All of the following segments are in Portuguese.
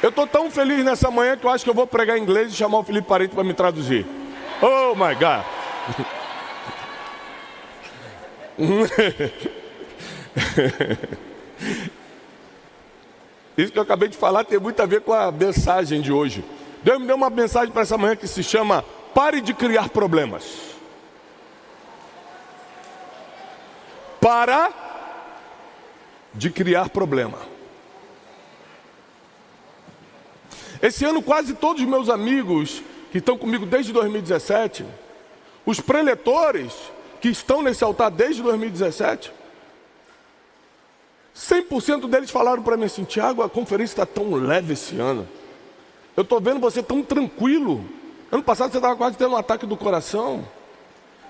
Eu estou tão feliz nessa manhã que eu acho que eu vou pregar em inglês e chamar o Felipe Parente para me traduzir. Oh my God! Isso que eu acabei de falar tem muito a ver com a mensagem de hoje. Deus me deu uma mensagem para essa manhã que se chama Pare de criar problemas. Para de criar problema. Esse ano quase todos os meus amigos que estão comigo desde 2017, os preletores que estão nesse altar desde 2017, 100% deles falaram para mim assim: Tiago, a conferência está tão leve esse ano. Eu estou vendo você tão tranquilo. Ano passado você estava quase tendo um ataque do coração.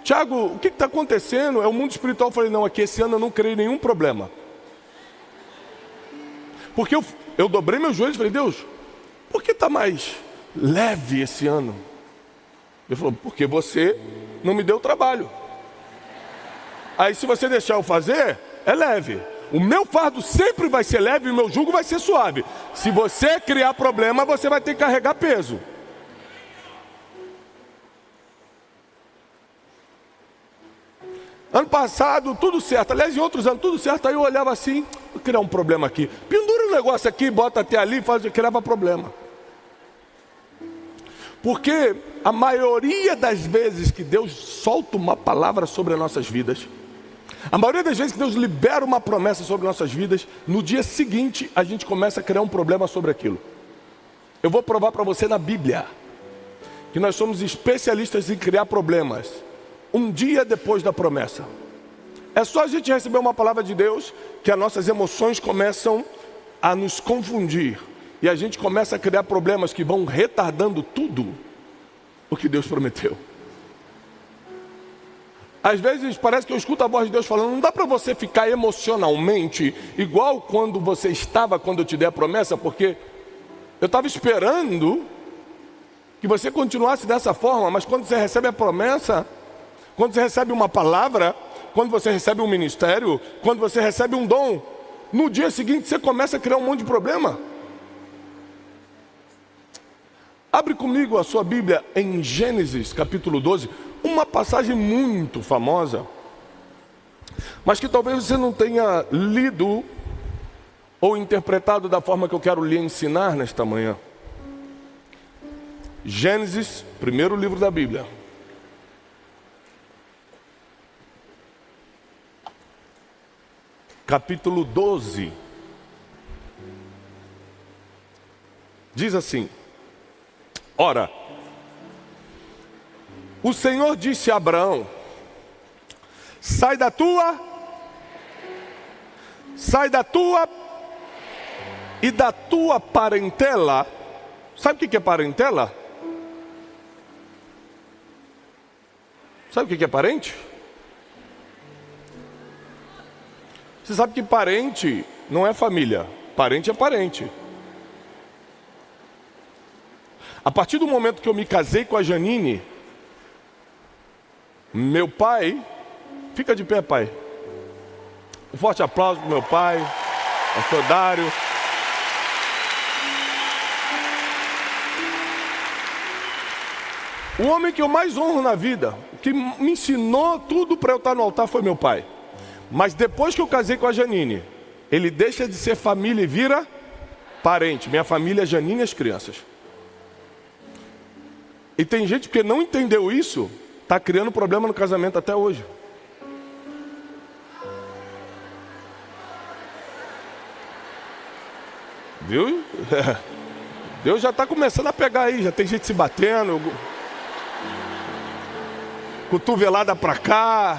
Tiago, o que está acontecendo? É o mundo espiritual. Eu falei: não, aqui esse ano eu não criei nenhum problema. Porque eu dobrei meus joelhos e falei: Deus, por que está mais leve esse ano? Ele falou: porque você não me deu trabalho. Aí se você deixar eu fazer, é leve. O meu fardo sempre vai ser leve e o meu jugo vai ser suave. Se você criar problema, você vai ter que carregar peso. Ano passado, tudo certo. Aliás, em outros anos, tudo certo. Aí eu olhava assim: vou criar um problema aqui. Pendura um negócio aqui, bota até ali, faz, eu criava problema. Porque a maioria das vezes que Deus solta uma palavra sobre as nossas vidas, a maioria das vezes que Deus libera uma promessa sobre nossas vidas, no dia seguinte a gente começa a criar um problema sobre aquilo. Eu vou provar para você na Bíblia que nós somos especialistas em criar problemas um dia depois da promessa. É só a gente receber uma palavra de Deus que as nossas emoções começam a nos confundir e a gente começa a criar problemas que vão retardando tudo o que Deus prometeu. Às vezes parece que eu escuto a voz de Deus falando: não dá para você ficar emocionalmente igual quando você estava quando eu te dei a promessa, porque eu estava esperando que você continuasse dessa forma, mas quando você recebe a promessa, quando você recebe uma palavra, quando você recebe um ministério, quando você recebe um dom, no dia seguinte você começa a criar um monte de problema. Abre comigo a sua Bíblia em Gênesis capítulo 12, uma passagem muito famosa, mas que talvez você não tenha lido ou interpretado da forma que eu quero lhe ensinar nesta manhã. Gênesis, primeiro livro da Bíblia. Capítulo 12. Diz assim: ora, o Senhor disse a Abraão: sai da tua e da tua parentela. Sabe o que é parentela? Sabe o que é parente? Você sabe que parente não é família, parente é parente. A partir do momento que eu me casei com a Janine, meu pai, fica de pé, pai. Um forte aplauso para o meu pai, pastor Dário. O homem que eu mais honro na vida, que me ensinou tudo para eu estar no altar, foi meu pai. Mas depois que eu casei com a Janine, ele deixa de ser família e vira parente. Minha família é Janine e as crianças. E tem gente que não entendeu isso, está criando problema no casamento até hoje. Viu? Deus já está começando a pegar aí, já tem gente se batendo, cotovelada para cá,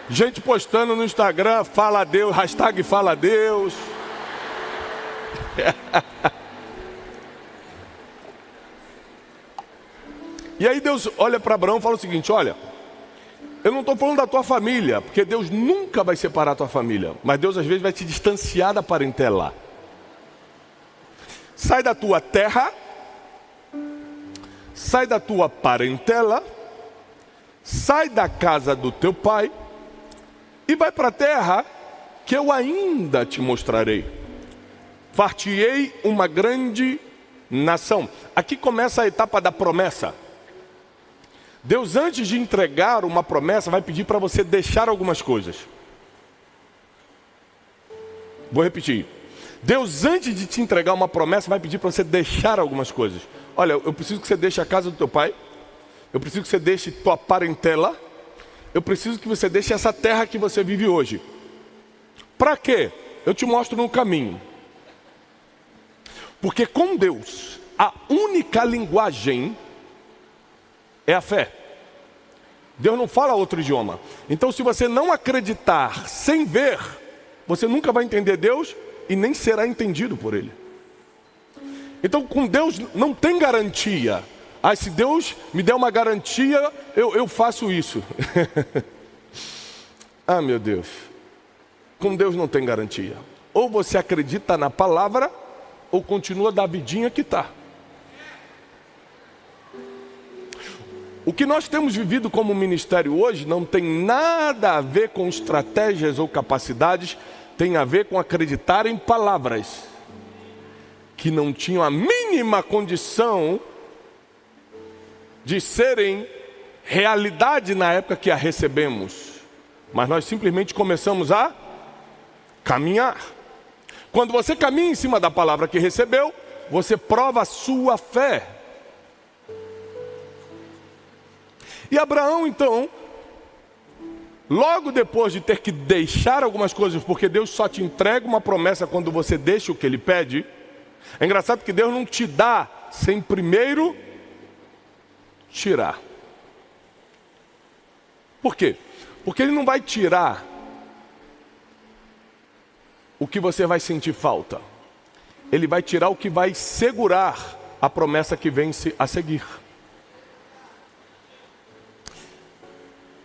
gente postando no Instagram, fala a Deus, hashtag fala a Deus. E aí Deus olha para Abraão e fala o seguinte: olha, eu não estou falando da tua família, porque Deus nunca vai separar a tua família, mas Deus às vezes vai te distanciar da parentela. Sai da tua terra, sai da tua parentela, sai da casa do teu pai e vai para a terra que eu ainda te mostrarei. far-te-ei uma grande nação. Aqui começa a etapa da promessa. Deus, antes de entregar uma promessa, vai pedir para você deixar algumas coisas. Vou repetir. Deus, antes de te entregar uma promessa, vai pedir para você deixar algumas coisas. Olha, eu preciso que você deixe a casa do teu pai. Eu preciso que você deixe tua parentela. Eu preciso que você deixe essa terra que você vive hoje. Para quê? Eu te mostro no caminho. Porque com Deus, a única linguagem é a fé. Deus não fala outro idioma. Então, se você não acreditar sem ver, você nunca vai entender Deus e nem será entendido por Ele. Então, com Deus não tem garantia. Ah, se Deus me der uma garantia, eu faço isso. Ah, meu Deus. Com Deus não tem garantia. Ou você acredita na palavra, ou continua da vidinha que está. O que nós temos vivido como ministério hoje não tem nada a ver com estratégias ou capacidades, tem a ver com acreditar em palavras que não tinham a mínima condição de serem realidade na época que a recebemos. Mas nós simplesmente começamos a caminhar. Quando você caminha em cima da palavra que recebeu, você prova a sua fé. E Abraão, então, logo depois de ter que deixar algumas coisas, porque Deus só te entrega uma promessa quando você deixa o que Ele pede. É engraçado que Deus não te dá sem primeiro tirar. Por quê? Porque Ele não vai tirar o que você vai sentir falta. Ele vai tirar o que vai segurar a promessa que vem a seguir.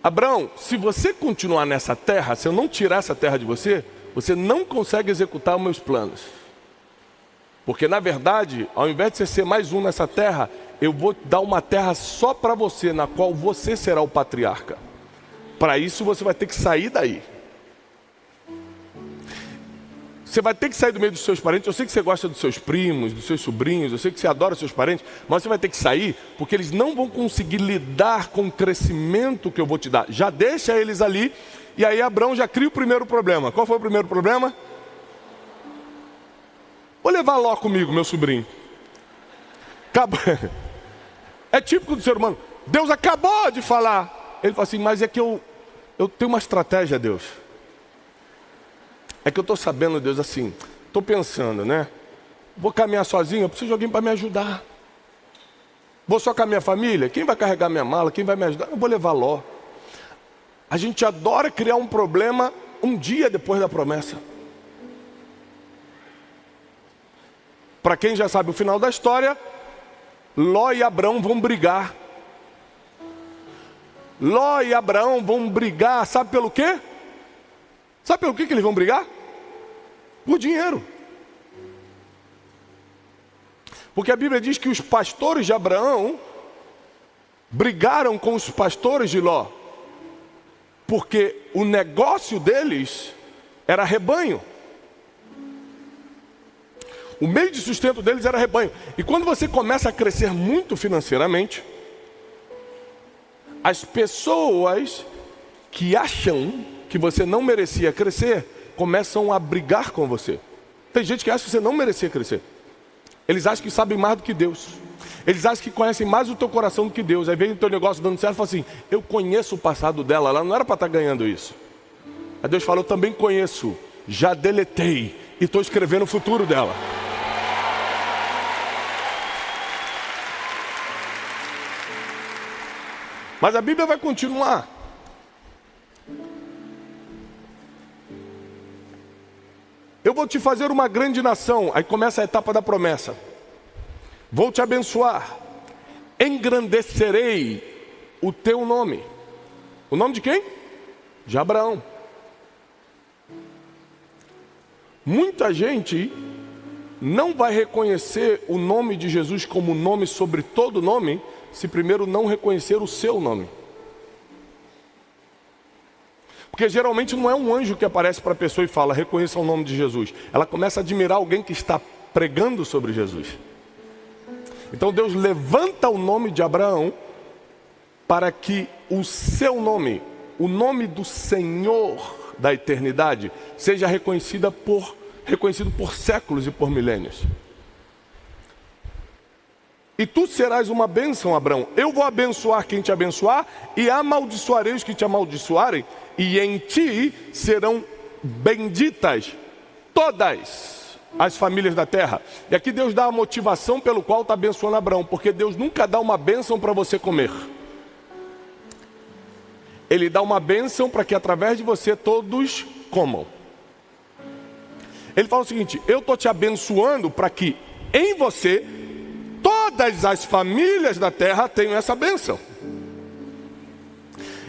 Abraão, se você continuar nessa terra, se eu não tirar essa terra de você, você não consegue executar os meus planos. Porque na verdade, ao invés de você ser mais um nessa terra, eu vou dar uma terra só para você, na qual você será o patriarca. Para isso você vai ter que sair daí. Você vai ter que sair do meio dos seus parentes. Eu sei que você gosta dos seus primos, dos seus sobrinhos, eu sei que você adora os seus parentes, mas você vai ter que sair, porque eles não vão conseguir lidar com o crescimento que eu vou te dar. Já deixa eles ali, e aí Abraão já cria o primeiro problema. Qual foi o primeiro problema? Vou levar Ló comigo, meu sobrinho. É típico do ser humano. Deus acabou de falar. Ele fala assim, mas é que eu tenho uma estratégia, Deus. É que eu estou sabendo, Deus, assim, estou pensando, né? Vou caminhar sozinho, eu preciso de alguém para me ajudar. Vou só com a minha família, quem vai carregar minha mala, quem vai me ajudar? Eu vou levar Ló. A gente adora criar um problema um dia depois da promessa. Para quem já sabe o final da história, Ló e Abraão vão brigar. Ló e Abraão vão brigar, sabe pelo quê? Sabe pelo que eles vão brigar? Por dinheiro. Porque a Bíblia diz que os pastores de Abraão brigaram com os pastores de Ló. Porque o negócio deles era rebanho. O meio de sustento deles era rebanho. E quando você começa a crescer muito financeiramente, as pessoas que acham que você não merecia crescer, começam a brigar com você. Tem gente que acha que você não merecia crescer. Eles acham que sabem mais do que Deus. Eles acham que conhecem mais o teu coração do que Deus. Aí vem o teu negócio dando certo e fala assim, eu conheço o passado dela, ela não era para estar ganhando isso. Aí Deus fala, eu também conheço, já deletei e estou escrevendo o futuro dela. Mas a Bíblia vai continuar. Eu vou te fazer uma grande nação. Aí começa a etapa da promessa. Vou te abençoar. Engrandecerei o teu nome. O nome de quem? De Abraão. Muita gente não vai reconhecer o nome de Jesus como nome sobre todo nome, se primeiro não reconhecer o seu nome. Porque geralmente não é um anjo que aparece para a pessoa e fala, reconheça o nome de Jesus. Ela começa a admirar alguém que está pregando sobre Jesus. Então Deus levanta o nome de Abraão para que o seu nome, o nome do Senhor da eternidade, seja reconhecido por séculos e por milênios. E tu serás uma bênção, Abraão. Eu vou abençoar quem te abençoar e amaldiçoarei os que te amaldiçoarem, e em ti serão benditas todas as famílias da terra. E aqui Deus dá a motivação pelo qual está abençoando Abraão, porque Deus nunca dá uma bênção para você comer. Ele dá uma bênção para que através de você todos comam. Ele fala o seguinte, eu estou te abençoando para que em você todas as famílias da terra tenham essa bênção.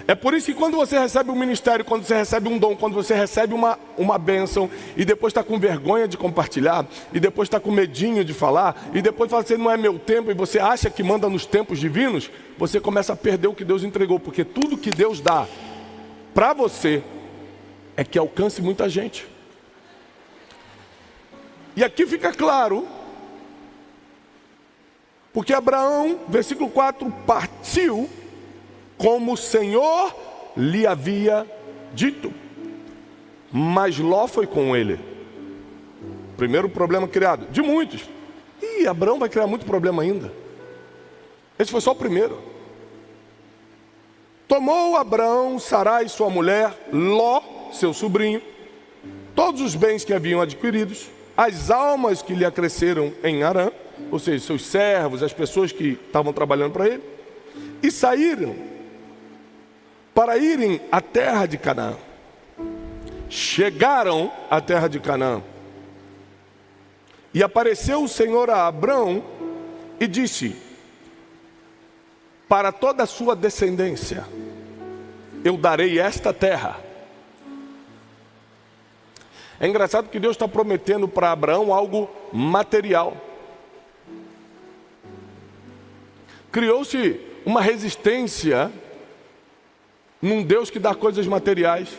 É por isso que quando você recebe um ministério, quando você recebe um dom, quando você recebe uma bênção, e depois está com vergonha de compartilhar, e depois está com medinho de falar, e depois fala assim, não é meu tempo, e você acha que manda nos tempos divinos, você começa a perder o que Deus entregou, porque tudo que Deus dá para você é que alcance muita gente. E aqui fica claro, porque Abraão, versículo 4, partiu como o Senhor lhe havia dito, mas Ló foi com ele. Primeiro problema criado, de muitos. E Abraão vai criar muito problema ainda. Esse foi só o primeiro. Tomou Abraão, Sarai, sua mulher, Ló, seu sobrinho, todos os bens que haviam adquiridos, as almas que lhe acresceram em Harã, ou seja, seus servos, as pessoas que estavam trabalhando para ele, e saíram para irem à terra de Canaã. Chegaram à terra de Canaã. E apareceu o Senhor a Abraão e disse, para toda a sua descendência, eu darei esta terra. É engraçado que Deus está prometendo para Abraão algo material. Criou-se uma resistência num Deus que dá coisas materiais.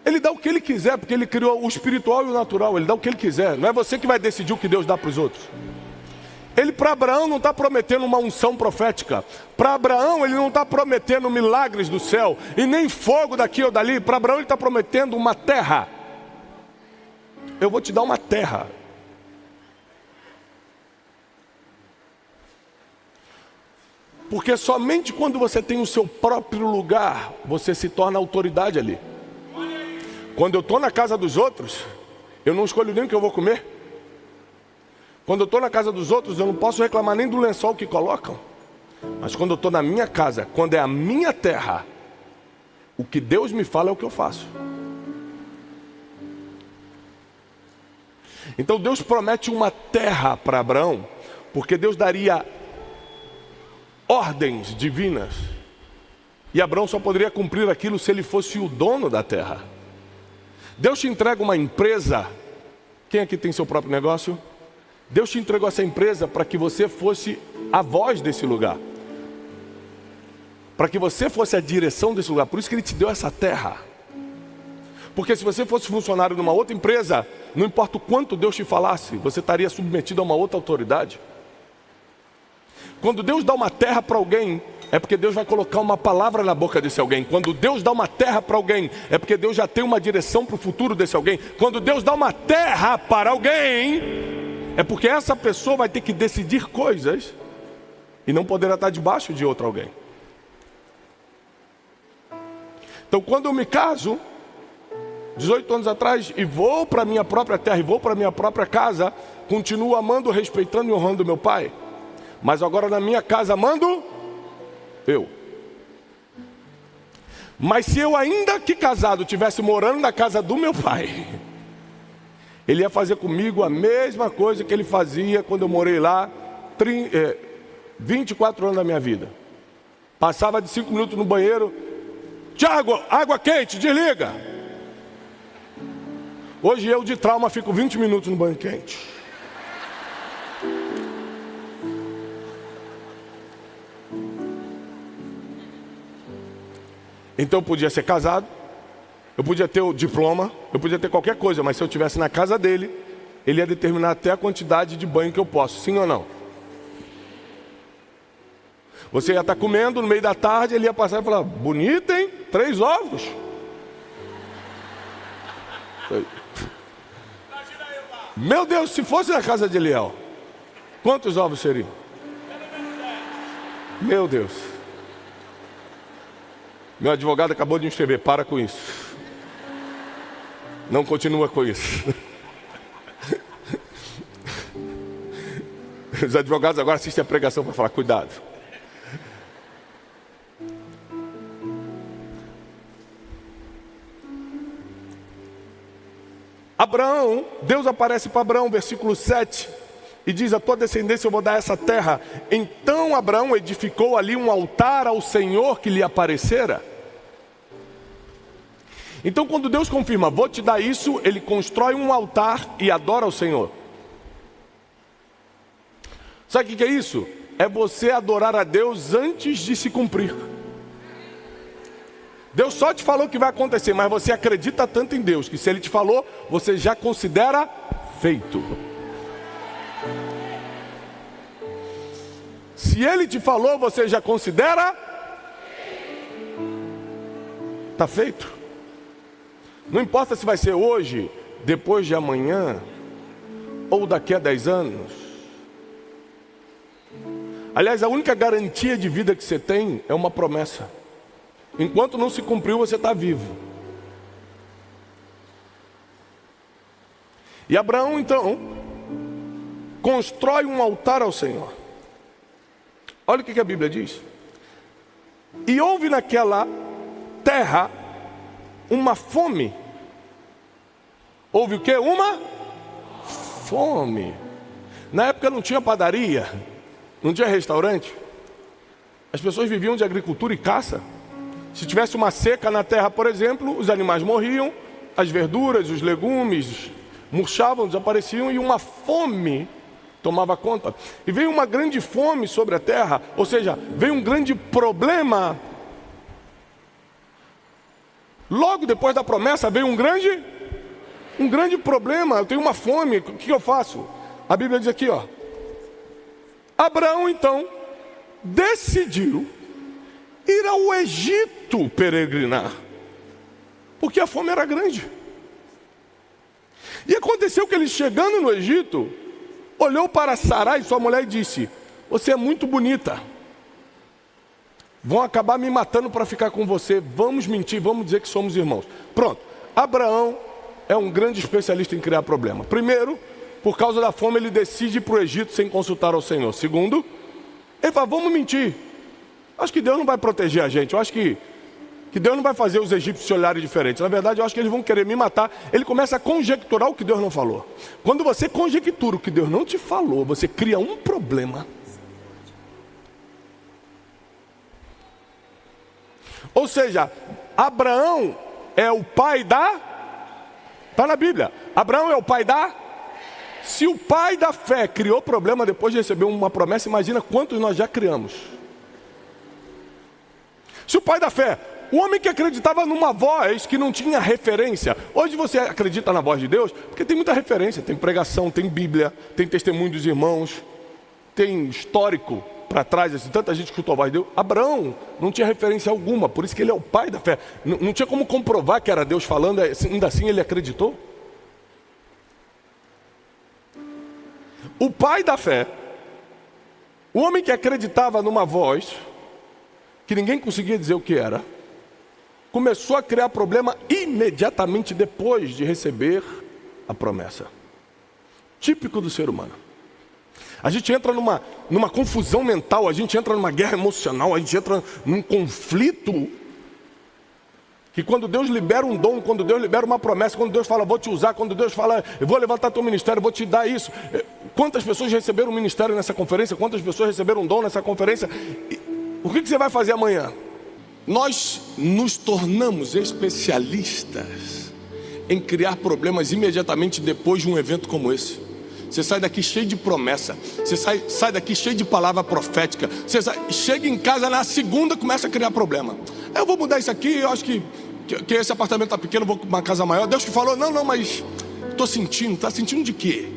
Ele dá o que Ele quiser, porque Ele criou o espiritual e o natural. Ele dá o que Ele quiser. Não é você que vai decidir o que Deus dá para os outros. Ele para Abraão não está prometendo uma unção profética. Para Abraão ele não está prometendo milagres do céu, e nem fogo daqui ou dali. Para Abraão ele está prometendo uma terra. Eu vou te dar uma terra. Porque somente quando você tem o seu próprio lugar, você se torna autoridade ali. Quando eu estou na casa dos outros, eu não escolho nem o que eu vou comer. Quando eu estou na casa dos outros, eu não posso reclamar nem do lençol que colocam. Mas quando eu estou na minha casa, quando é a minha terra, o que Deus me fala é o que eu faço. Então Deus promete uma terra para Abraão, porque Deus daria ordens divinas, e Abraão só poderia cumprir aquilo se ele fosse o dono da terra. Deus te entrega uma empresa. Quem aqui tem seu próprio negócio? Deus te entregou essa empresa para que você fosse a voz desse lugar, para que você fosse a direção desse lugar. Por isso que Ele te deu essa terra. Porque se você fosse funcionário numa outra empresa, não importa o quanto Deus te falasse, você estaria submetido a uma outra autoridade. Quando Deus dá uma terra para alguém, é porque Deus vai colocar uma palavra na boca desse alguém. Quando Deus dá uma terra para alguém, é porque Deus já tem uma direção para o futuro desse alguém. Quando Deus dá uma terra para alguém, é porque essa pessoa vai ter que decidir coisas e não poderá estar debaixo de outro alguém. Então quando eu me caso, 18 anos atrás, e vou para minha própria terra, e vou para minha própria casa, continuo amando, respeitando e honrando meu pai. Mas agora na minha casa mando eu. Mas se eu ainda que casado estivesse morando na casa do meu pai, ele ia fazer comigo a mesma coisa que ele fazia quando eu morei lá 24 anos da minha vida. Passava de 5 minutos no banheiro. Tiago, água quente, desliga. Hoje eu de trauma fico 20 minutos no banho quente. Então eu podia ser casado, Eu podia ter o diploma, eu podia ter qualquer coisa, mas se eu estivesse na casa dele, ele ia determinar até a quantidade de banho que eu posso, sim ou não? Você ia estar comendo no meio da tarde, ele ia passar e falar: bonito, hein? 3 ovos. Meu Deus, se fosse na casa de Eliel, quantos ovos seriam? Meu Deus. Meu advogado acabou de me escrever: para com isso. Não continua com isso. Os advogados agora assistem a pregação para falar: cuidado. Abraão, Deus aparece para Abraão, versículo 7, e diz: a tua descendência eu vou dar essa terra. Então Abraão edificou ali um altar ao Senhor que lhe aparecera. Então quando Deus confirma: vou te dar isso, ele constrói um altar e adora ao Senhor. Sabe o que é isso? É você adorar a Deus antes de se cumprir. Deus só te falou que vai acontecer, mas você acredita tanto em Deus que se Ele te falou, você já considera feito. Se Ele te falou, você já considera? Está feito. Não importa se vai ser hoje, depois de amanhã, ou daqui a 10 anos. Aliás, a única garantia de vida que você tem é uma promessa. Enquanto não se cumpriu, você está vivo. E Abraão então constrói um altar ao Senhor. Olha o que a Bíblia diz: e houve naquela terra uma fome. Houve o que? Uma fome. Na época não tinha padaria, não tinha restaurante. As pessoas viviam de agricultura e caça. Se tivesse uma seca na terra, por exemplo, os animais morriam, as verduras, os legumes murchavam, desapareciam, e uma fome tomava conta. E veio uma grande fome sobre a terra, ou seja, veio um grande problema. Logo depois da promessa veio um grande problema. Eu tenho uma fome, o que eu faço? A Bíblia diz aqui, ó: Abraão então decidiu ir ao Egito peregrinar, porque a fome era grande. E aconteceu que ele, chegando no Egito, olhou para Sarai, sua mulher, e disse: você é muito bonita, vão acabar me matando para ficar com você, vamos mentir, vamos dizer que somos irmãos. Pronto. Abraão é um grande especialista em criar problema. Primeiro, por causa da fome, ele decide ir para o Egito sem consultar ao Senhor. Segundo, ele fala: vamos mentir. Acho que Deus não vai proteger a gente. Eu acho que Deus não vai fazer os egípcios olharem diferentes. Na verdade, eu acho que eles vão querer me matar. Ele começa a conjecturar o que Deus não falou. Quando você conjectura o que Deus não te falou, você cria um problema. Ou seja, Abraão é o pai da... Está na Bíblia. Abraão é o pai da... Se o pai da fé criou problema depois de receber uma promessa, imagina quantos nós já criamos. Se o pai da fé, o homem que acreditava numa voz que não tinha referência. Hoje você acredita na voz de Deus porque tem muita referência, tem pregação, tem Bíblia, tem testemunho dos irmãos, tem histórico para trás, assim, tanta gente escutou a voz de Deus. Abraão não tinha referência alguma, por isso que ele é o pai da fé. Não tinha como comprovar que era Deus falando, ainda assim ele acreditou. O pai da fé, o homem que acreditava numa voz que ninguém conseguia dizer o que era, começou a criar problema imediatamente depois de receber a promessa. Típico do ser humano. A gente entra numa confusão mental, a gente entra numa guerra emocional, a gente entra num conflito, que quando Deus libera um dom, quando Deus libera uma promessa, quando Deus fala: vou te usar, quando Deus fala: eu vou levantar teu ministério, vou te dar isso. Quantas pessoas receberam um ministério nessa conferência? Quantas pessoas receberam um dom nessa conferência? O que você vai fazer amanhã? Nós nos tornamos especialistas em criar problemas imediatamente depois de um evento como esse. Você sai daqui cheio de promessa, você sai daqui cheio de palavra profética, você chega em casa na segunda, começa a criar problema. Eu vou mudar isso aqui, eu acho que que esse apartamento está pequeno, vou com uma casa maior. Deus te falou, não, mas estou sentindo. Está sentindo de quê?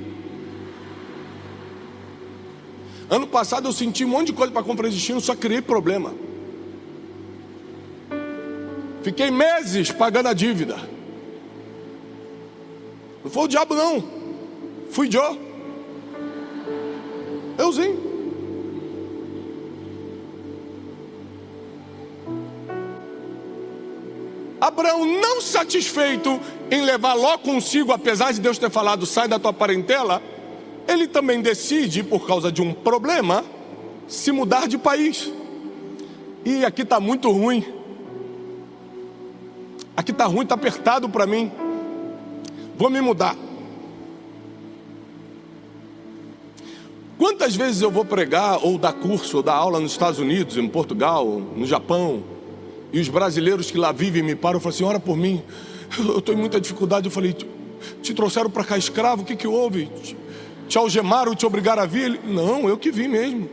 Ano passado eu senti um monte de coisa para a Conferência de Destino, só criei problema. Fiquei meses pagando a dívida. Não foi o diabo não, fui euzinho. Abraão, não satisfeito em levar Ló consigo, apesar de Deus ter falado, sai da tua parentela, ele também decide, por causa de um problema, se mudar de país. E aqui está muito ruim. Aqui está ruim, está apertado para mim. Vou me mudar. Quantas vezes eu vou pregar, ou dar curso, ou dar aula nos Estados Unidos, em Portugal, no Japão, e os brasileiros que lá vivem me param e falam assim, ora por mim, eu estou em muita dificuldade. Eu falei, te trouxeram para cá escravo, o que houve? Te algemaram, te obrigaram a vir? Ele, não, eu que vim mesmo.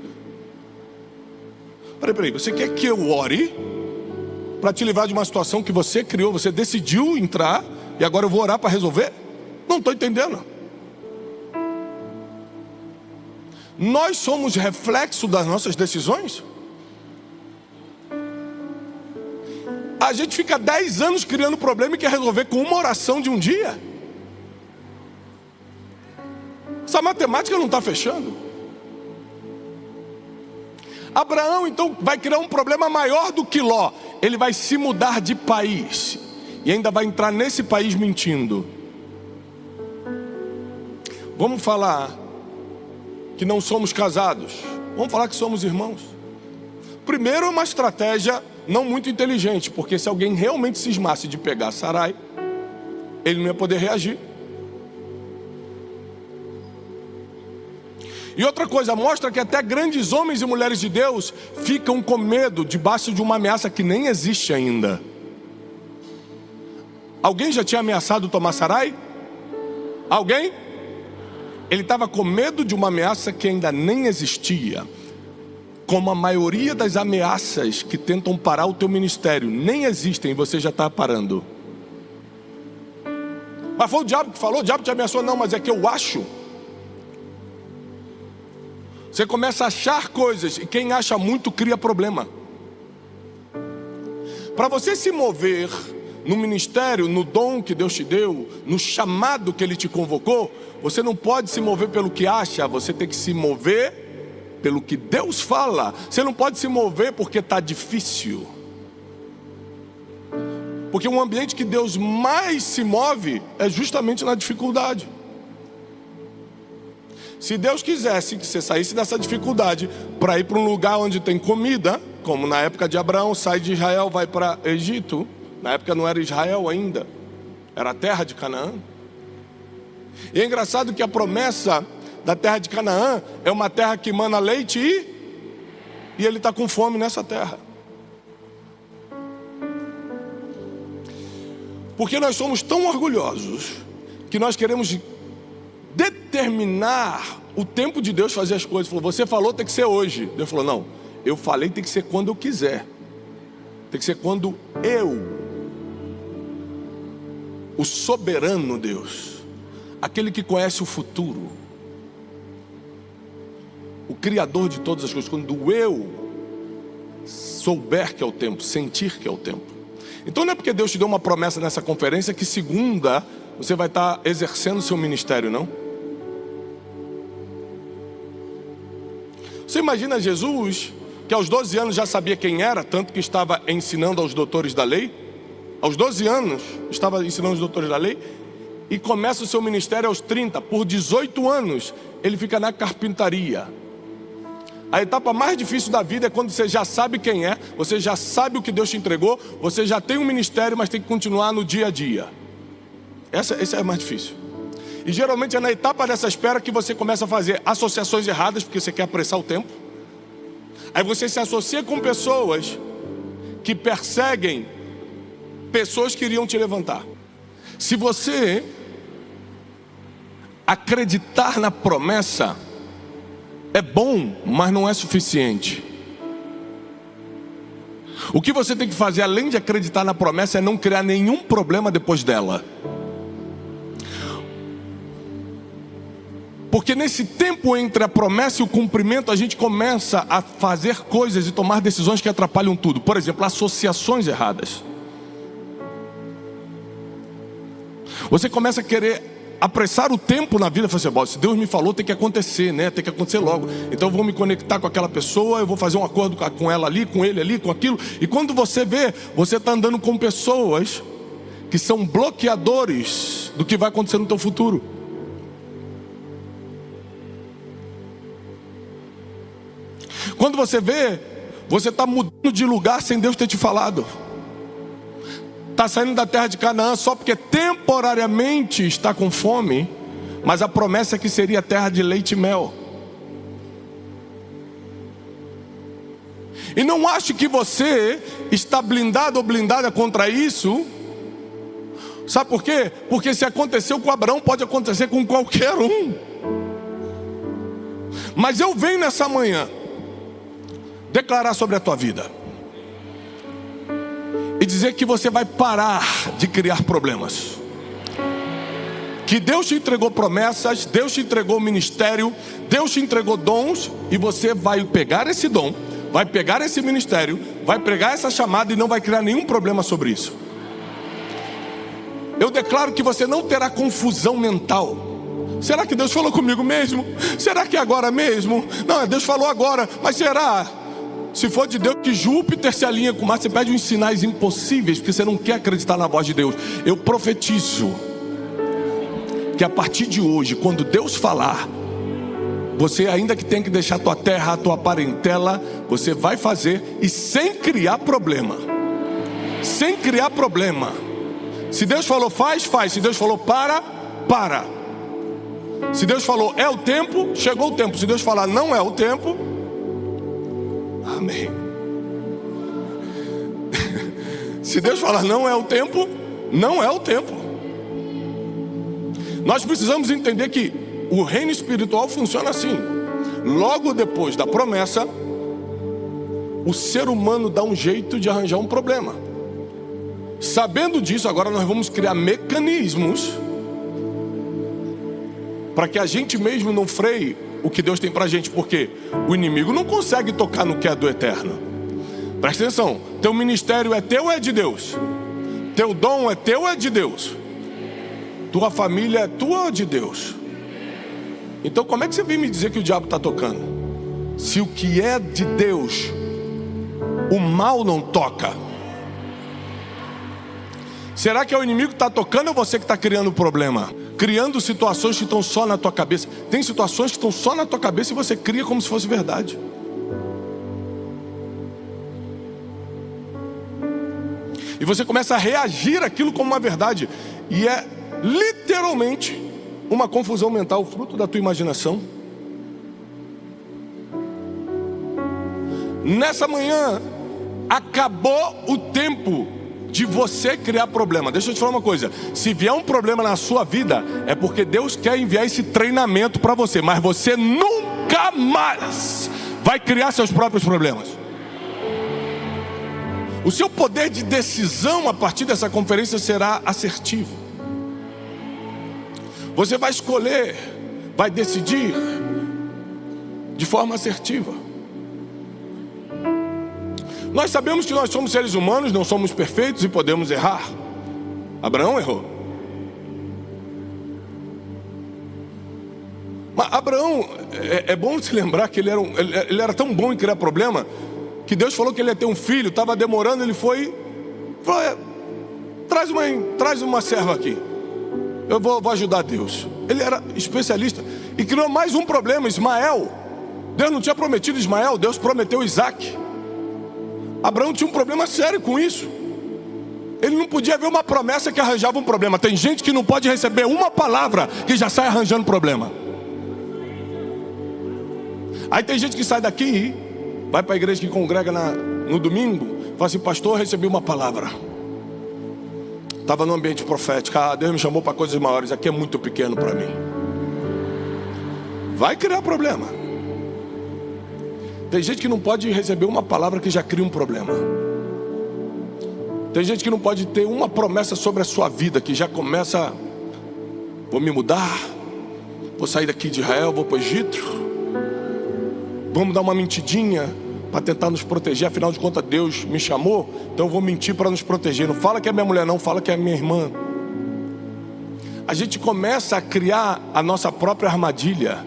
Peraí, você quer que eu ore para te livrar de uma situação que você criou, você decidiu entrar, e agora eu vou orar para resolver? Não estou entendendo. Nós somos reflexo das nossas decisões? A gente fica 10 anos criando problema e quer resolver com uma oração de um dia. Essa matemática não está fechando. Abraão então vai criar um problema maior do que Ló. Ele vai se mudar de país e ainda vai entrar nesse país mentindo. Vamos falar que não somos casados. Vamos falar que somos irmãos. Primeiro, é uma estratégia não muito inteligente, porque se alguém realmente cismasse de pegar Sarai, ele não ia poder reagir. E outra coisa, mostra que até grandes homens e mulheres de Deus ficam com medo debaixo de uma ameaça que nem existe ainda. Alguém já tinha ameaçado tomar Sarai? Alguém? Ele estava com medo de uma ameaça que ainda nem existia. Como a maioria das ameaças que tentam parar o teu ministério nem existem, você já está parando. Mas foi o diabo que falou, o diabo te ameaçou. Não, mas é que eu acho. Você começa a achar coisas, e quem acha muito cria problema. Para você se mover no ministério, no dom que Deus te deu, no chamado que Ele te convocou, você não pode se mover pelo que acha, você tem que se mover pelo que Deus fala. Você não pode se mover porque está difícil. Porque o ambiente que Deus mais se move é justamente na dificuldade. Se Deus quisesse que você saísse dessa dificuldade para ir para um lugar onde tem comida, como na época de Abraão, sai de Israel, vai para Egito. Na época não era Israel ainda, era a terra de Canaã. E é engraçado que a promessa da terra de Canaã é uma terra que mana leite e ele está com fome nessa terra. Porque nós somos tão orgulhosos que nós queremos determinar o tempo de Deus fazer as coisas. Falou, você falou, tem que ser hoje. Deus falou, não, eu falei, tem que ser quando eu quiser. Tem que ser quando o soberano Deus, aquele que conhece o futuro, o Criador de todas as coisas, quando eu souber que é o tempo, sentir que é o tempo. Então não é porque Deus te deu uma promessa nessa conferência que segunda você vai estar exercendo o seu ministério, não. Você imagina Jesus, que aos 12 anos já sabia quem era, tanto que estava ensinando aos doutores da lei. Aos 12 anos estava ensinando os doutores da lei, e começa o seu ministério aos 30. Por 18 anos ele fica na carpintaria. A etapa mais difícil da vida é quando você já sabe quem é, você já sabe o que Deus te entregou, você já tem um ministério, mas tem que continuar no dia a dia. Essa é a mais difícil. E geralmente é na etapa dessa espera que você começa a fazer associações erradas, porque você quer apressar o tempo. Aí você se associa com pessoas que perseguem pessoas que iriam te levantar. Se você acreditar na promessa, é bom, mas não é suficiente. O que você tem que fazer, além de acreditar na promessa, é não criar nenhum problema depois dela. Porque nesse tempo entre a promessa e o cumprimento, a gente começa a fazer coisas e tomar decisões que atrapalham tudo. Por exemplo, associações erradas. Você começa a querer apressar o tempo na vida. Você fala assim, se Deus me falou, tem que acontecer, né? Tem que acontecer logo. Então eu vou me conectar com aquela pessoa, eu vou fazer um acordo com ela ali, com ele ali, com aquilo. E quando você vê, você está andando com pessoas que são bloqueadores do que vai acontecer no teu futuro. Quando você vê, você está mudando de lugar sem Deus ter te falado. Está saindo da terra de Canaã só porque temporariamente está com fome, mas a promessa é que seria terra de leite e mel. E não ache que você está blindado ou blindada contra isso. Sabe por quê? Porque se aconteceu com Abraão, pode acontecer com qualquer um. Mas eu venho nessa manhã declarar sobre a tua vida e dizer que você vai parar de criar problemas. Que Deus te entregou promessas, Deus te entregou ministério, Deus te entregou dons, e você vai pegar esse dom, vai pegar esse ministério, vai pegar essa chamada e não vai criar nenhum problema sobre isso. Eu declaro que você não terá confusão mental. Será que Deus falou comigo mesmo? Será que é agora mesmo? Não, Deus falou agora, mas será? Se for de Deus, que Júpiter se alinha com Marte. Você pede uns sinais impossíveis, porque você não quer acreditar na voz de Deus. Eu profetizo que a partir de hoje, quando Deus falar, você, ainda que tenha que deixar a tua terra, a tua parentela, você vai fazer, e sem criar problema. Sem criar problema. Se Deus falou faz, faz. Se Deus falou para, para. Se Deus falou é o tempo, chegou o tempo. Se Deus falar não é o tempo, amém. Se Deus falar não é o tempo, não é o tempo. Nós precisamos entender que o reino espiritual funciona assim. Logo depois da promessa, o ser humano dá um jeito de arranjar um problema. Sabendo disso, agora nós vamos criar mecanismos para que a gente mesmo não freie o que Deus tem para a gente, porque o inimigo não consegue tocar no que é do eterno. Presta atenção, teu ministério é teu ou é de Deus? Teu dom é teu ou é de Deus? Tua família é tua ou é de Deus? Então como é que você vem me dizer que o diabo está tocando? Se o que é de Deus, o mal não toca. Será que é o inimigo que está tocando ou você que está criando o problema? Criando situações que estão só na tua cabeça. Tem situações que estão só na tua cabeça e você cria como se fosse verdade. E você começa a reagir àquilo como uma verdade. E é literalmente uma confusão mental, fruto da tua imaginação. Nessa manhã, acabou o tempo de você criar problema. Deixa eu te falar uma coisa. Se vier um problema na sua vida, é porque Deus quer enviar esse treinamento para você. Mas você nunca mais vai criar seus próprios problemas. O seu poder de decisão a partir dessa conferência será assertivo. Você vai escolher, vai decidir de forma assertiva. Nós sabemos que nós somos seres humanos, não somos perfeitos e podemos errar. Abraão errou. Mas Abraão, é bom se lembrar que ele era tão bom em criar problema, que Deus falou que ele ia ter um filho, estava demorando, ele falou, traz uma serva aqui, eu vou ajudar Deus. Ele era especialista e criou mais um problema, Ismael. Deus não tinha prometido Ismael, Deus prometeu Isaac. Abraão tinha um problema sério com isso. Ele não podia ver uma promessa que arranjava um problema. Tem gente que não pode receber uma palavra que já sai arranjando problema. Aí tem gente que sai daqui, vai para a igreja que congrega no domingo, fala assim, pastor, eu recebi uma palavra. Estava no ambiente profético, Deus me chamou para coisas maiores, aqui é muito pequeno para mim. Vai criar problema. Tem gente que não pode receber uma palavra que já cria um problema. Tem gente que não pode ter uma promessa sobre a sua vida, que já começa: vou me mudar, vou sair daqui de Israel, vou para o Egito, vamos dar uma mentidinha para tentar nos proteger, afinal de contas Deus me chamou, então eu vou mentir para nos proteger. Não fala que é minha mulher não, fala que é minha irmã. A gente começa a criar a nossa própria armadilha.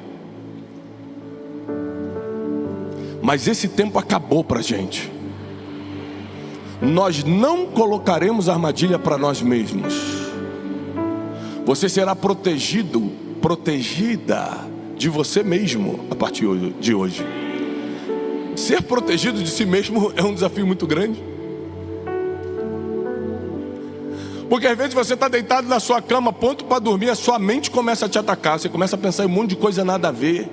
Mas esse tempo acabou para a gente. Nós não colocaremos armadilha para nós mesmos. Você será protegido, protegida de você mesmo a partir de hoje. Ser protegido de si mesmo é um desafio muito grande. Porque às vezes você está deitado na sua cama, pronto para dormir, a sua mente começa a te atacar. Você começa a pensar em um monte de coisa nada a ver.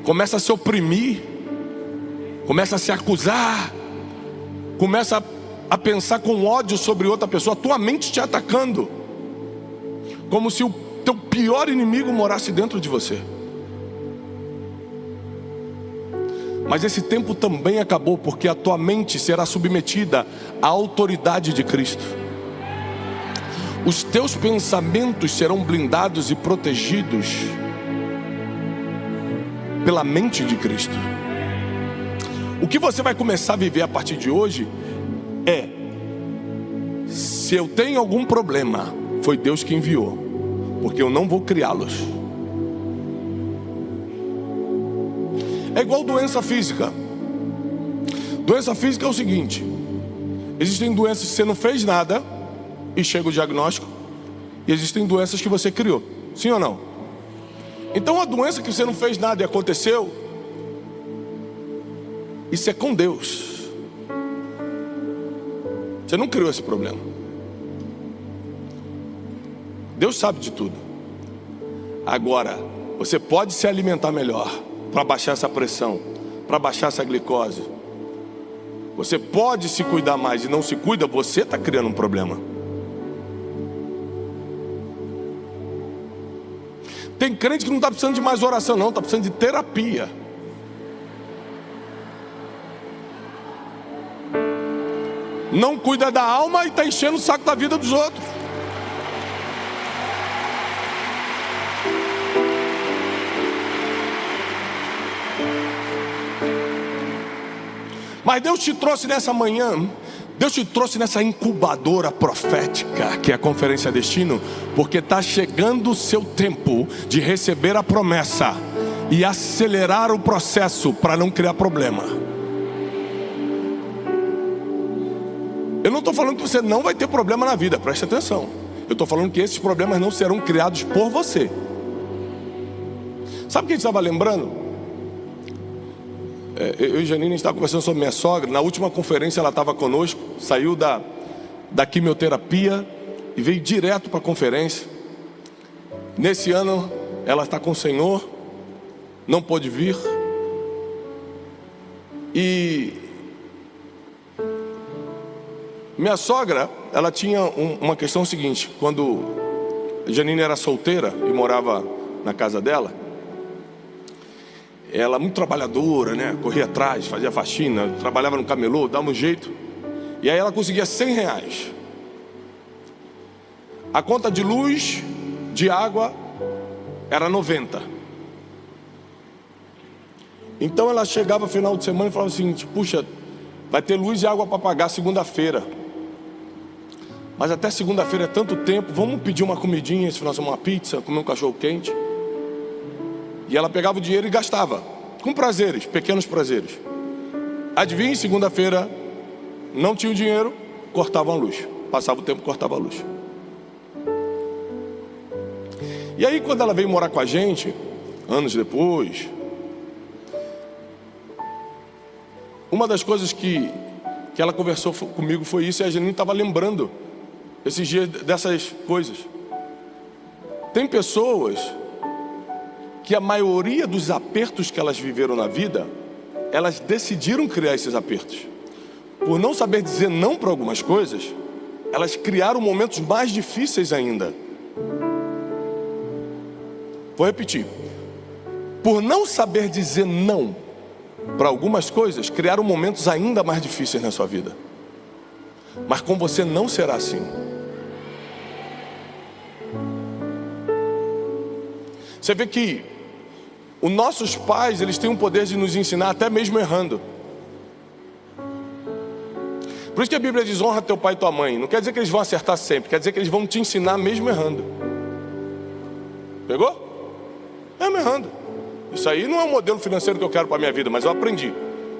Começa a se oprimir. Começa a se acusar. Começa a pensar com ódio sobre outra pessoa. A tua mente te atacando. Como se o teu pior inimigo morasse dentro de você. Mas esse tempo também acabou, porque a tua mente será submetida à autoridade de Cristo. Os teus pensamentos serão blindados e protegidos pela mente de Cristo. O que você vai começar a viver a partir de hoje é: se eu tenho algum problema, foi Deus que enviou, porque eu não vou criá-los. É igual doença física. Doença física é o seguinte: existem doenças que você não fez nada e chega o diagnóstico, e existem doenças que você criou. Sim ou não? Então a doença que você não fez nada e aconteceu, isso é com Deus. Você não criou esse problema. Deus sabe de tudo. Agora, você pode se alimentar melhor para baixar essa pressão, para baixar essa glicose. Você pode se cuidar mais e não se cuida, você está criando um problema. Tem crente que não está precisando de mais oração não, está precisando de terapia. Não cuida da alma e está enchendo o saco da vida dos outros. Mas Deus te trouxe nessa manhã, Deus te trouxe nessa incubadora profética, que é a Conferência Destino, porque está chegando o seu tempo de receber a promessa e acelerar o processo para não criar problema. Eu não estou falando que você não vai ter problema na vida, preste atenção. Eu estou falando que esses problemas não serão criados por você. Sabe o que a gente estava lembrando? Eu e Janine, a gente estava conversando sobre minha sogra. Na última conferência ela estava conosco. Saiu da quimioterapia e veio direto para a conferência. Nesse ano ela está com o Senhor, não pôde vir. E minha sogra, ela tinha uma questão seguinte: quando a Janine era solteira e morava na casa dela, ela muito trabalhadora, né? Corria atrás, fazia faxina, trabalhava no camelô, dava um jeito. E aí ela conseguia R$100. A conta de luz, de água, era 90. Então ela chegava no final de semana e falava assim: puxa, vai ter luz e água para pagar segunda-feira. Mas até segunda-feira é tanto tempo, vamos pedir uma comidinha, esse final de semana, uma pizza, comer um cachorro quente. E ela pegava o dinheiro e gastava, com prazeres, pequenos prazeres. Adivinhe, segunda-feira, não tinha o dinheiro, cortavam a luz. Passava o tempo, cortava a luz. E aí quando ela veio morar com a gente, anos depois, uma das coisas que ela conversou comigo foi isso, e a Janine estava lembrando esses dias dessas coisas. Tem pessoas que a maioria dos apertos que elas viveram na vida, elas decidiram criar esses apertos. Por não saber dizer não para algumas coisas, elas criaram momentos mais difíceis ainda. Vou repetir. Por não saber dizer não para algumas coisas, criaram momentos ainda mais difíceis na sua vida. Mas com você não será assim. Você vê que os nossos pais, eles têm o poder de nos ensinar até mesmo errando. Por isso que a Bíblia diz: honra teu pai e tua mãe. Não quer dizer que eles vão acertar sempre, quer dizer que eles vão te ensinar mesmo errando. Pegou? Mesmo errando. Isso aí não é um modelo financeiro que eu quero para a minha vida, mas eu aprendi.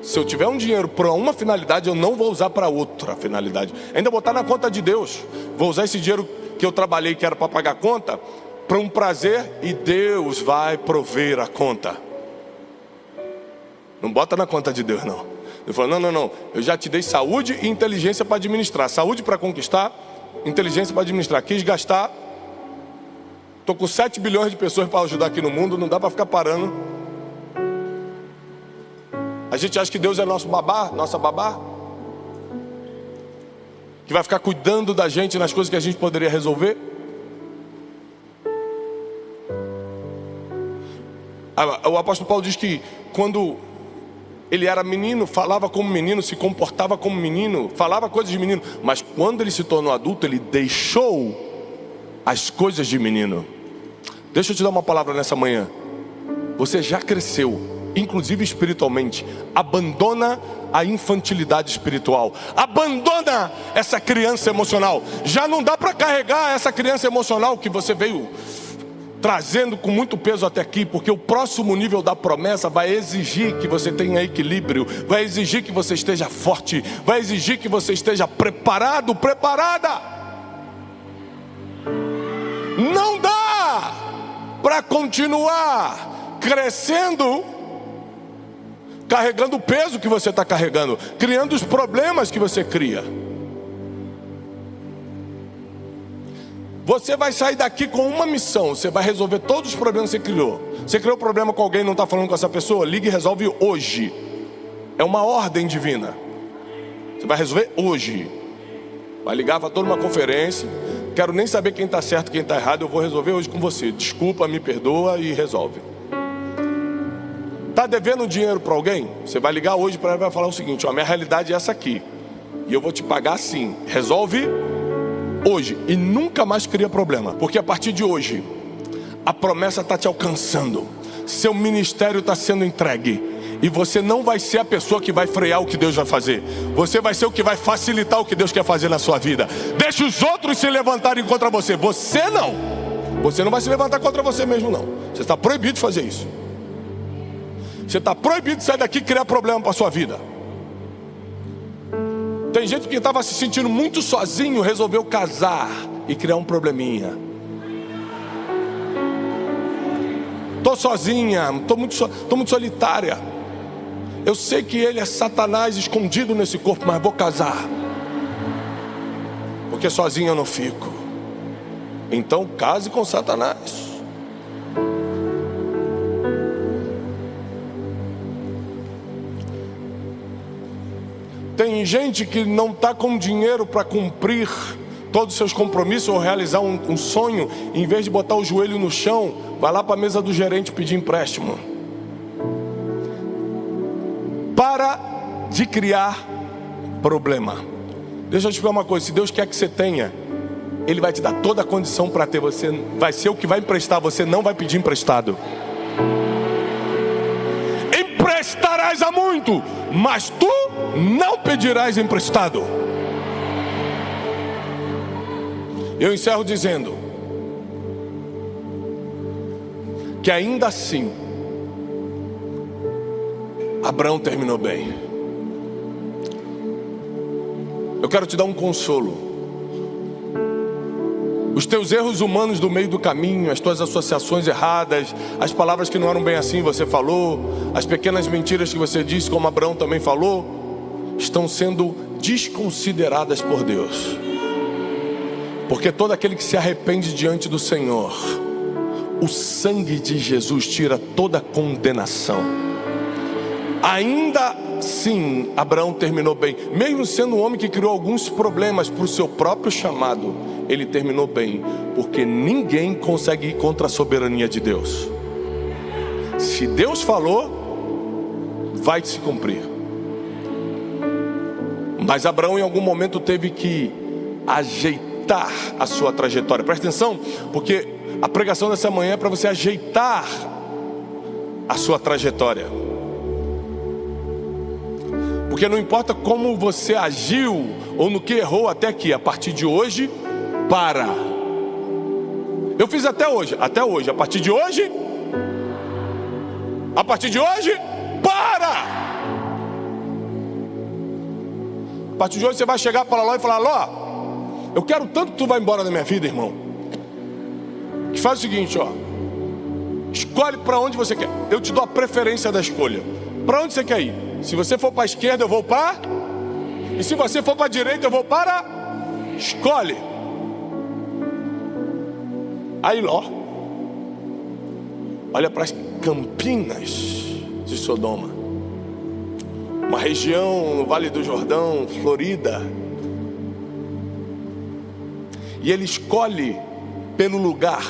Se eu tiver um dinheiro para uma finalidade, eu não vou usar para outra finalidade. Ainda botar na conta de Deus. Vou usar esse dinheiro que eu trabalhei, que era para pagar a conta, para um prazer, e Deus vai prover a conta. Não bota na conta de Deus, não. Ele falou: não, eu já te dei saúde e inteligência para administrar. Saúde para conquistar, inteligência para administrar. Quis gastar. Estou com 7 bilhões de pessoas para ajudar aqui no mundo. Não dá para ficar parando. A gente acha que Deus é nosso babá, nossa babá, que vai ficar cuidando da gente nas coisas que a gente poderia resolver. O apóstolo Paulo diz que quando ele era menino, falava como menino, se comportava como menino, falava coisas de menino. Mas quando ele se tornou adulto, ele deixou as coisas de menino. Deixa eu te dar uma palavra nessa manhã. Você já cresceu, inclusive espiritualmente. Abandona a infantilidade espiritual. Abandona essa criança emocional. Já não dá para carregar essa criança emocional que você veio trazendo com muito peso até aqui, porque o próximo nível da promessa vai exigir que você tenha equilíbrio, vai exigir que você esteja forte, vai exigir que você esteja preparado, preparada. Não dá para continuar crescendo carregando o peso que você está carregando, criando os problemas que você cria. Você vai sair daqui com uma missão. Você vai resolver todos os problemas que você criou. Você criou problema com alguém e não está falando com essa pessoa? Liga e resolve hoje. É uma ordem divina. Você vai resolver hoje. Vai ligar para toda uma conferência. Quero nem saber quem está certo e quem está errado. Eu vou resolver hoje com você. Desculpa, me perdoa e resolve. Está devendo dinheiro para alguém? Você vai ligar hoje para ela e vai falar o seguinte: ó, minha realidade é essa aqui, e eu vou te pagar assim. Resolve hoje e nunca mais cria problema, porque a partir de hoje a promessa está te alcançando, seu ministério está sendo entregue, e você não vai ser a pessoa que vai frear o que Deus vai fazer. Você vai ser o que vai facilitar o que Deus quer fazer na sua vida. Deixa os outros se levantarem contra você. Você não. Você não vai se levantar contra você mesmo, não. Você está proibido de fazer isso. Você está proibido de sair daqui e criar problema para a sua vida. Tem gente que estava se sentindo muito sozinho, resolveu casar e criar um probleminha. Estou sozinha, estou muito solitária. Eu sei que ele é Satanás escondido nesse corpo, mas vou casar, porque sozinho eu não fico. Então case com Satanás. Tem gente que não está com dinheiro para cumprir todos os seus compromissos ou realizar um sonho. Em vez de botar o joelho no chão, vai lá para a mesa do gerente pedir empréstimo. Para de criar problema. Deixa eu te falar uma coisa: se Deus quer que você tenha, Ele vai te dar toda a condição para ter. Você vai ser o que vai emprestar, você não vai pedir emprestado. Emprestarás a muito, mas tu não pedirás emprestado. Eu encerro dizendo que ainda assim Abraão terminou bem. Eu quero te dar um consolo. Os teus erros humanos do meio do caminho, as tuas associações erradas, as palavras que não eram bem assim você falou, as pequenas mentiras que você disse, como Abraão também falou, estão sendo desconsideradas por Deus. Porque todo aquele que se arrepende diante do Senhor, o sangue de Jesus tira toda condenação. Ainda sim, Abraão terminou bem. Mesmo sendo um homem que criou alguns problemas para o seu próprio chamado, ele terminou bem, porque ninguém consegue ir contra a soberania de Deus. Se Deus falou, vai se cumprir. Mas Abraão em algum momento teve que ajeitar a sua trajetória. Presta atenção, porque a pregação dessa manhã é para você ajeitar a sua trajetória. Porque não importa como você agiu ou no que errou até aqui, a partir de hoje, para. Eu fiz até hoje, a partir de hoje, para. A partir de hoje você vai chegar para Ló e falar: Ló, eu quero tanto que tu vá embora da minha vida, irmão, que faz o seguinte, ó, escolhe para onde você quer. Eu te dou a preferência da escolha. Para onde você quer ir? Se você for para a esquerda, eu vou para. E se você for para a direita, eu vou para. Escolhe. Aí Ló olha para as campinas de Sodoma, uma região no Vale do Jordão, florida, e ele escolhe pelo lugar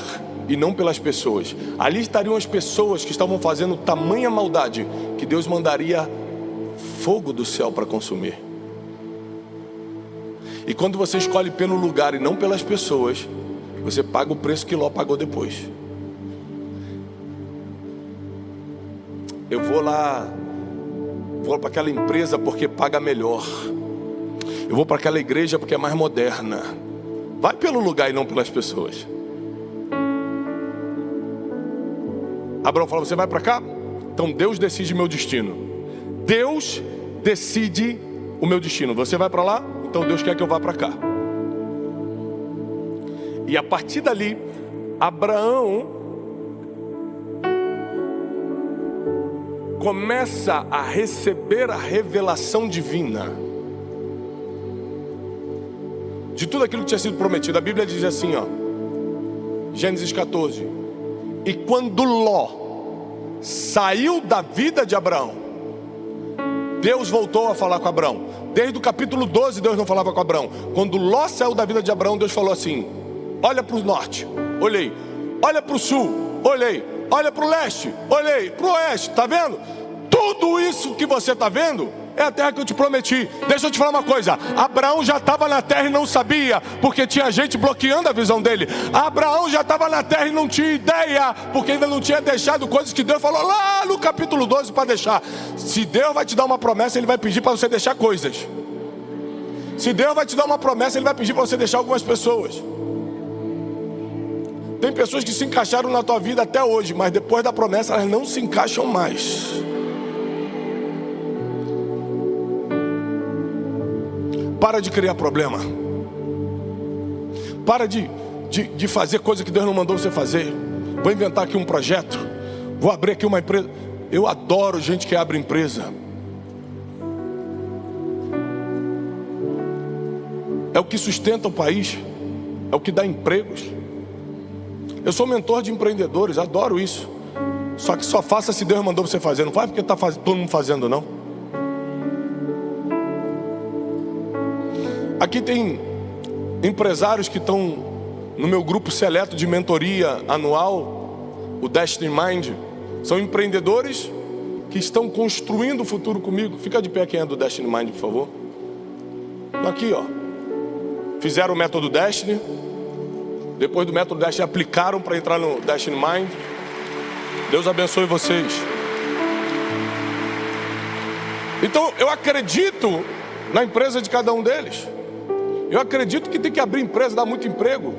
e não pelas pessoas. Ali estariam as pessoas que estavam fazendo tamanha maldade que Deus mandaria fogo do céu para consumir. E quando você escolhe pelo lugar e não pelas pessoas, você paga o preço que Ló pagou depois. Eu vou para aquela empresa porque paga melhor. Eu vou para aquela igreja porque é mais moderna. Vai pelo lugar e não pelas pessoas. Abraão falou: você vai para cá? Então Deus decide meu destino. Deus decide o meu destino. Você vai para lá? Então Deus quer que eu vá para cá. E a partir dali, Abraão começa a receber a revelação divina de tudo aquilo que tinha sido prometido. A Bíblia diz assim, ó, Gênesis 14: e quando Ló saiu da vida de Abraão, Deus voltou a falar com Abraão. Desde o capítulo 12 Deus não falava com Abraão. Quando Ló saiu da vida de Abraão, Deus falou assim: olha para o norte, olhei. Olha para o sul, olhei. Olha para o leste, olhei. Para o oeste, está vendo? Tudo isso que você está vendo é a terra que eu te prometi. Deixa eu te falar uma coisa: Abraão já estava na terra e não sabia, porque tinha gente bloqueando a visão dele. Abraão já estava na terra e não tinha ideia, porque ainda não tinha deixado coisas que Deus falou lá no capítulo 12 para deixar. Se Deus vai te dar uma promessa, Ele vai pedir para você deixar coisas. Se Deus vai te dar uma promessa, Ele vai pedir para você deixar algumas pessoas. Tem pessoas que se encaixaram na tua vida até hoje, mas depois da promessa elas não se encaixam mais. Para de criar problema. Para de fazer coisa que Deus não mandou você fazer. Vou inventar aqui um projeto. Vou abrir aqui uma empresa. Eu adoro gente que abre empresa. É o que sustenta o país. É o que dá empregos. Eu sou mentor de empreendedores, adoro isso. Só que só faça se Deus mandou você fazer. Não faz porque está todo mundo fazendo, não. Aqui tem empresários que estão no meu grupo seleto de mentoria anual, o Destiny Mind. São empreendedores que estão construindo o futuro comigo. Fica de pé quem é do Destiny Mind, por favor. Aqui, ó. Fizeram o método Destiny. Depois do método Destiny, aplicaram para entrar no Destiny Mind. Deus abençoe vocês. Então, eu acredito na empresa de cada um deles. Eu acredito que tem que abrir empresa, dar muito emprego.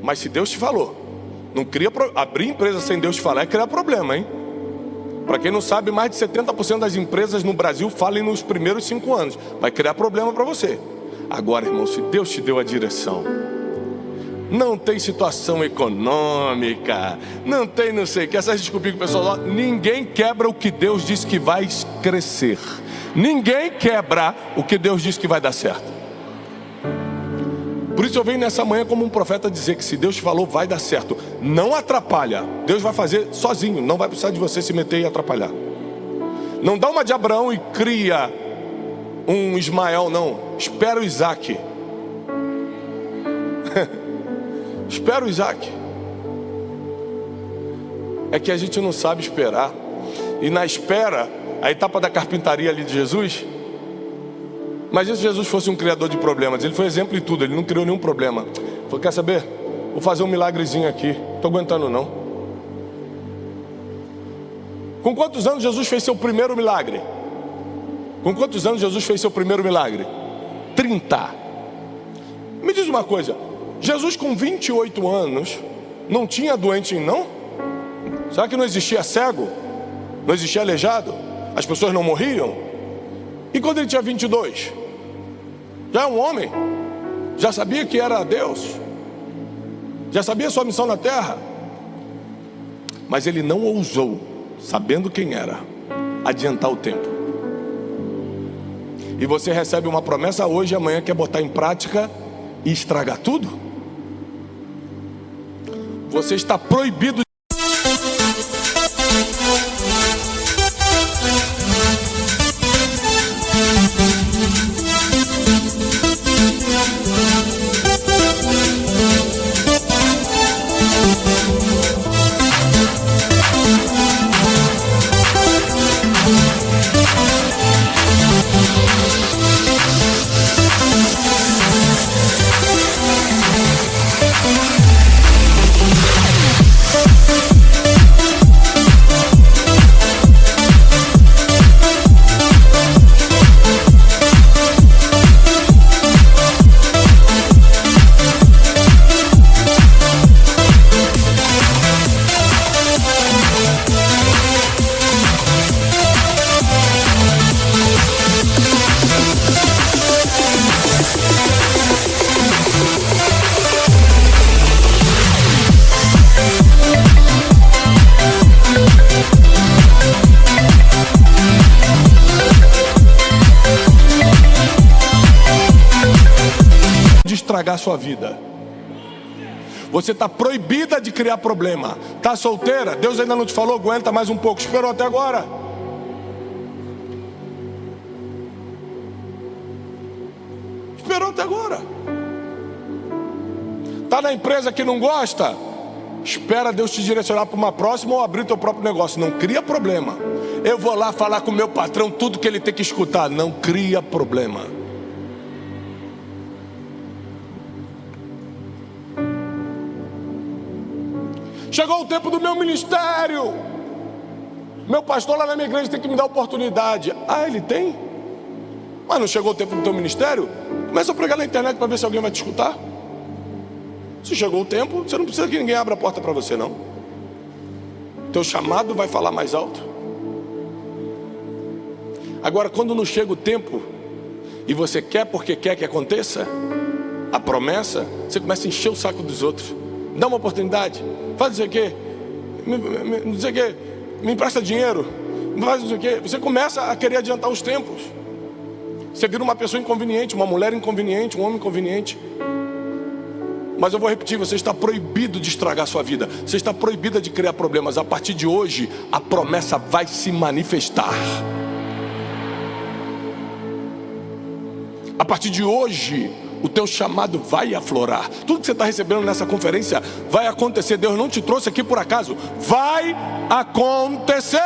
Mas se Deus te falou, não cria abrir empresa sem Deus te falar é criar problema, hein? Para quem não sabe, mais de 70% das empresas no Brasil falem nos primeiros 5 anos. Vai criar problema para você. Agora, irmão, se Deus te deu a direção, não tem situação econômica, não tem não sei o que, essas desculpas que o pessoal, ninguém quebra o que Deus disse que vai crescer. Ninguém quebra o que Deus disse que vai dar certo. Por isso eu venho nessa manhã como um profeta dizer que se Deus te falou, vai dar certo. Não atrapalha. Deus vai fazer sozinho, não vai precisar de você se meter e atrapalhar. Não dá uma de Abraão e cria um Ismael, não. Espera o Isaac. Espera o Isaac. É que a gente não sabe esperar. e na espera, a etapa da carpintaria ali de Jesus. Imagina se Jesus fosse um criador de problemas. Ele foi exemplo em tudo, ele não criou nenhum problema. Falou, quer saber? Vou fazer um milagrezinho aqui, estou aguentando não. Com quantos anos Jesus fez seu primeiro milagre? Com quantos anos Jesus fez seu primeiro milagre? 30. Me diz uma coisa, Jesus com 28 anos não tinha doente não? Será que não existia cego? Não existia aleijado? As pessoas não morriam? E quando ele tinha 22? Já é um homem? Já sabia que era Deus? Já sabia sua missão na terra? Mas ele não ousou, sabendo quem era, adiantar o tempo. E você recebe uma promessa hoje e amanhã quer botar em prática e estragar tudo? Você está proibido estragar sua vida. Você está proibida de criar problema. Está solteira? Deus ainda não te falou? Aguenta mais um pouco. Esperou até agora. Esperou até agora. Está na empresa que não gosta? Espera Deus te direcionar para uma próxima ou abrir teu próprio negócio. Não cria problema. Eu vou lá falar com o meu patrão tudo que ele tem que escutar. Não cria problema. Chegou o tempo do meu ministério. Meu pastor lá na minha igreja tem que me dar oportunidade. Ah, ele tem? Mas não chegou o tempo do teu ministério? Começa a pregar na internet para ver se alguém vai te escutar. Se chegou o tempo, você não precisa que ninguém abra a porta para você não. Teu chamado vai falar mais alto. Agora, quando não chega o tempo e você quer porque quer que aconteça a promessa, você começa a encher o saco dos outros. Dá uma oportunidade, faz não sei o quê, não sei o quê, me empresta dinheiro, faz não sei o quê. Você começa a querer adiantar os tempos. Você vira uma pessoa inconveniente, uma mulher inconveniente, um homem inconveniente. Mas eu vou repetir, você está proibido de estragar a sua vida. Você está proibida de criar problemas. A partir de hoje, a promessa vai se manifestar. A partir de hoje, o teu chamado vai aflorar. Tudo que você está recebendo nessa conferência vai acontecer. Deus não te trouxe aqui por acaso. Vai acontecer.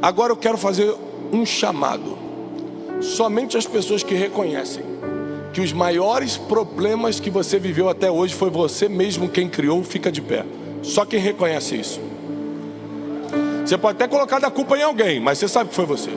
Agora eu quero fazer um chamado. Somente as pessoas que reconhecem que os maiores problemas que você viveu até hoje foi você mesmo quem criou, fica de pé. Só quem reconhece isso. Você pode até colocar a culpa em alguém, mas você sabe que foi você.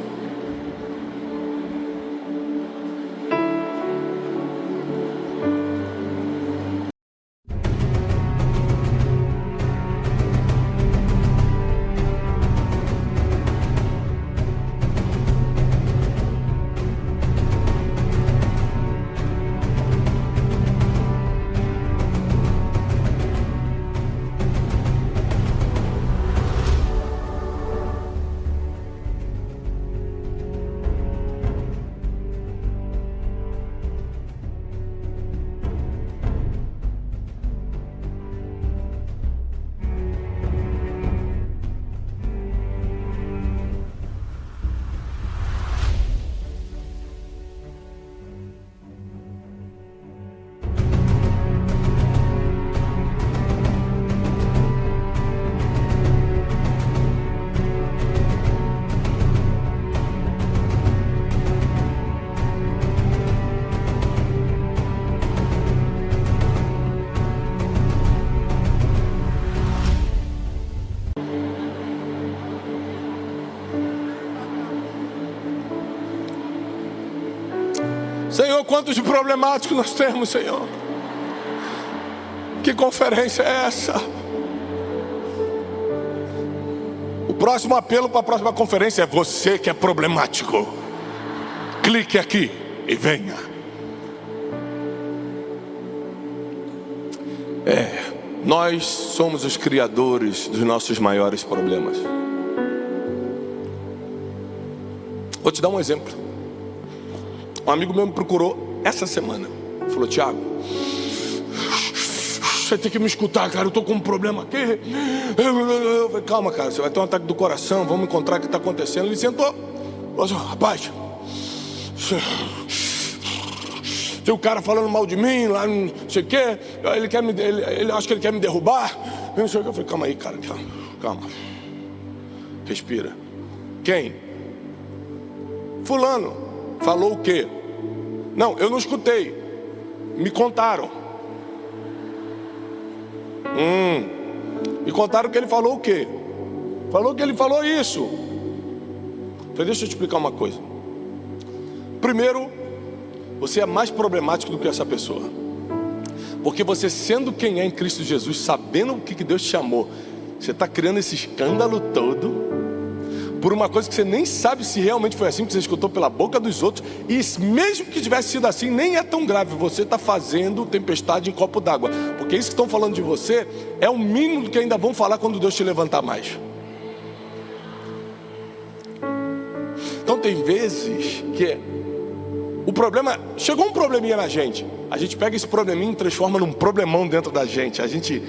Senhor, quantos problemáticos nós temos, Senhor. Que conferência é essa? O próximo apelo para a próxima conferência é você que é problemático. Clique aqui e venha. Nós somos os criadores dos nossos maiores problemas. Vou te dar um exemplo. Um amigo meu me procurou essa semana. Falou: Tiago, você tem que me escutar, cara, eu tô com um problema aqui. Eu falei: calma, cara, você vai ter um ataque do coração, vamos encontrar o que está acontecendo. Ele sentou. Falou assim: rapaz, tem um cara falando mal de mim, lá não sei o quê, ele acha que ele quer me derrubar. Eu falei: calma aí, cara, calma. Respira. Quem? Fulano. Falou o quê? Não, eu não escutei. Me contaram. Me contaram que ele falou o quê? Falou que ele falou isso. Falei: deixa eu te explicar uma coisa. Primeiro, você é mais problemático do que essa pessoa. Porque você, sendo quem é em Cristo Jesus, sabendo o que Deus te chamou, você está criando esse escândalo todo por uma coisa que você nem sabe se realmente foi assim, que você escutou pela boca dos outros. E mesmo que tivesse sido assim, nem é tão grave. Você está fazendo tempestade em copo d'água. Porque isso que estão falando de você é o mínimo do que ainda vão falar quando Deus te levantar mais. Então tem vezes que o problema, chegou um probleminha na gente, a gente pega esse probleminha e transforma num problemão dentro da gente. A gente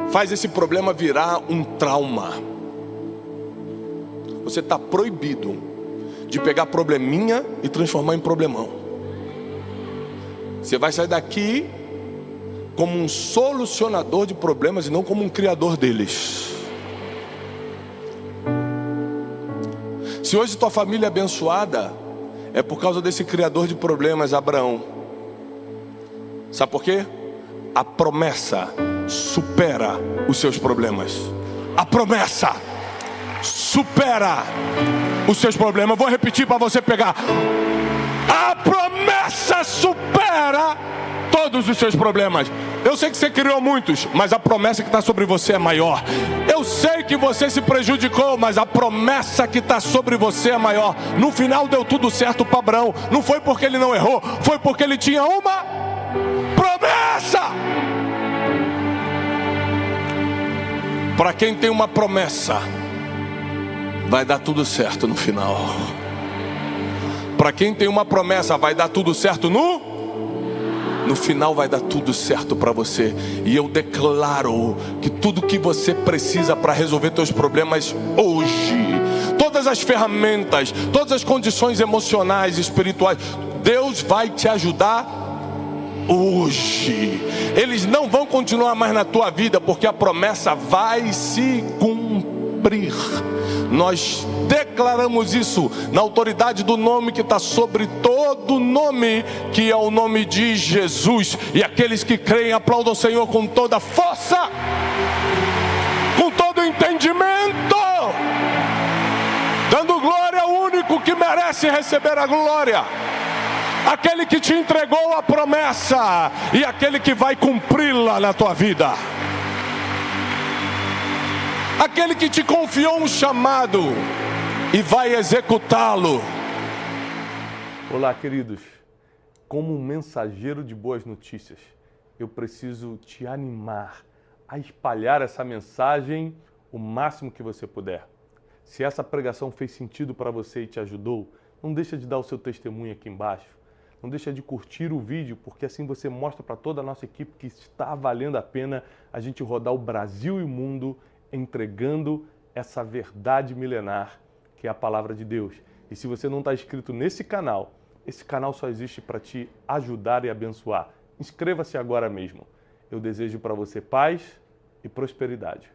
faz esse problema virar um trauma. Você está proibido de pegar probleminha e transformar em problemão. Você vai sair daqui como um solucionador de problemas e não como um criador deles. Se hoje tua família é abençoada, é por causa desse criador de problemas, Abraão. Sabe por quê? A promessa supera os seus problemas. A promessa supera os seus problemas. Eu vou repetir para você pegar. A promessa supera todos os seus problemas. Eu sei que você criou muitos, mas a promessa que está sobre você é maior. Eu sei que você se prejudicou, mas a promessa que está sobre você é maior. No final deu tudo certo para Abraão. Não foi porque ele não errou, foi porque ele tinha uma promessa. Para quem tem uma promessa, vai dar tudo certo no final. Para quem tem uma promessa, vai dar tudo certo no final, vai dar tudo certo para você. E eu declaro que tudo que você precisa para resolver seus problemas hoje, todas as ferramentas, todas as condições emocionais e espirituais, Deus vai te ajudar hoje. Eles não vão continuar mais na tua vida, porque a promessa vai se cumprir. Nós declaramos isso na autoridade do nome que está sobre todo nome, que é o nome de Jesus. E aqueles que creem aplaudam o Senhor com toda força, com todo entendimento, dando glória ao único que merece receber a glória, aquele que te entregou a promessa e aquele que vai cumpri-la na tua vida, aquele que te confiou um chamado e vai executá-lo. Olá, queridos. Como um mensageiro de boas notícias, eu preciso te animar a espalhar essa mensagem o máximo que você puder. Se essa pregação fez sentido para você e te ajudou, não deixa de dar o seu testemunho aqui embaixo. Não deixa de curtir o vídeo, porque assim você mostra para toda a nossa equipe que está valendo a pena a gente rodar o Brasil e o mundo entregando essa verdade milenar que é a palavra de Deus. E se você não está inscrito nesse canal, esse canal só existe para te ajudar e abençoar. Inscreva-se agora mesmo. Eu desejo para você paz e prosperidade.